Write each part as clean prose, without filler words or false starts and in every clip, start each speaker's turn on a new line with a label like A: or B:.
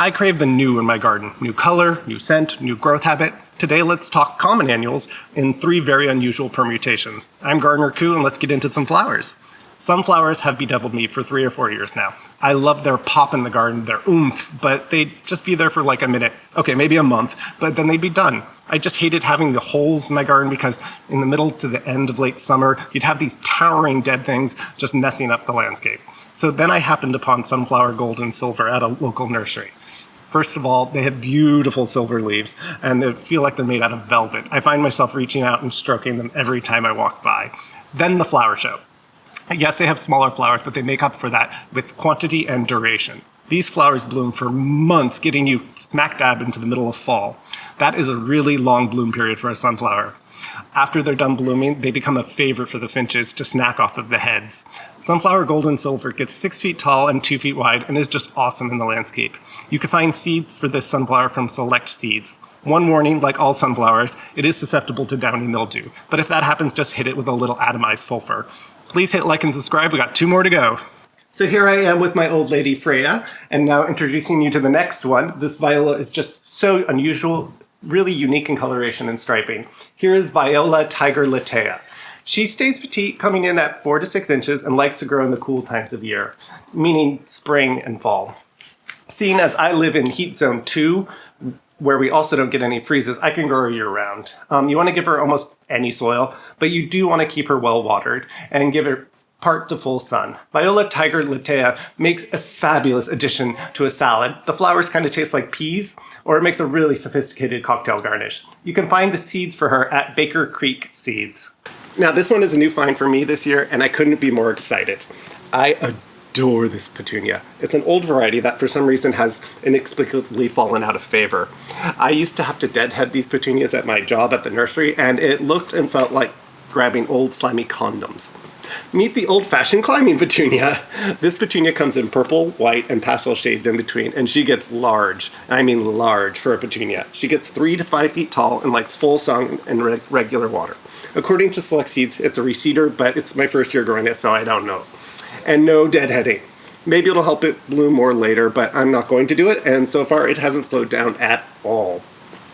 A: I crave the new in my garden. New color, new scent, new growth habit. Today let's talk common annuals in 3 very unusual permutations. I'm Gardener Coo and let's get into some flowers. Sunflowers have bedeviled me for 3 or 4 years now. I love their pop in the garden, their oomph, but they'd just be there for like a minute. Okay, maybe a month, but then they'd be done. I just hated having the holes in my garden because in the middle to the end of late summer, you'd have these towering dead things just messing up the landscape. So then I happened upon sunflower gold and silver at a local nursery. First of all, they have beautiful silver leaves, and they feel like they're made out of velvet. I find myself reaching out and stroking them every time I walk by. Then the flower show. Yes, they have smaller flowers, but they make up for that with quantity and duration. These flowers bloom for months, getting you smack dab into the middle of fall. That is a really long bloom period for a sunflower. After they're done blooming, they become a favorite for the finches to snack off of the heads. Sunflower gold and silver gets 6 feet tall and 2 feet wide and is just awesome in the landscape. You can find seeds for this sunflower from Select Seeds. One warning, like all sunflowers, it is susceptible to downy mildew. But if that happens, just hit it with a little atomized sulfur. Please hit like and subscribe, we got 2 more to go. So here I am with my old lady Freya, and now introducing you to the next one. This viola is just so unusual, really unique in coloration and striping. Here is Viola Tiger Laeta. She stays petite, coming in at 4 to 6 inches, and likes to grow in the cool times of year, meaning spring and fall. Seeing as I live in heat zone 2, where we also don't get any freezes, I can grow her year round. You want to give her almost any soil, but you do want to keep her well watered and give her part to full sun. Viola Tiger Laeta makes a fabulous addition to a salad. The flowers kind of taste like peas, or it makes a really sophisticated cocktail garnish. You can find the seeds for her at Baker Creek Seeds. Now this one is a new find for me this year, and I couldn't be more excited. I adore this petunia. It's an old variety that for some reason has inexplicably fallen out of favor. I used to have to deadhead these petunias at my job at the nursery, and it looked and felt like grabbing old slimy condoms. Meet the Old-Fashioned Climbing Petunia. This petunia comes in purple, white, and pastel shades in between, and she gets large. I mean large for a petunia. She gets 3 to 5 feet tall and likes full sun and regular water. According to Select Seeds, it's a reseeder, but it's my first year growing it, so I don't know. And no deadheading. Maybe it'll help it bloom more later, but I'm not going to do it, and so far it hasn't slowed down at all.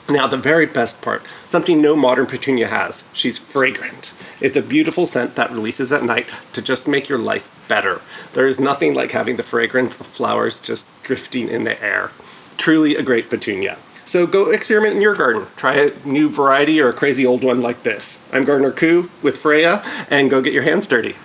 A: Now the very best part, something no modern petunia has. She's fragrant. It's a beautiful scent that releases at night to just make your life better. There is nothing like having the fragrance of flowers just drifting in the air. Truly a great petunia. So go experiment in your garden. Try a new variety or a crazy old one like this. I'm Gardener Coo with Freya, and go get your hands dirty.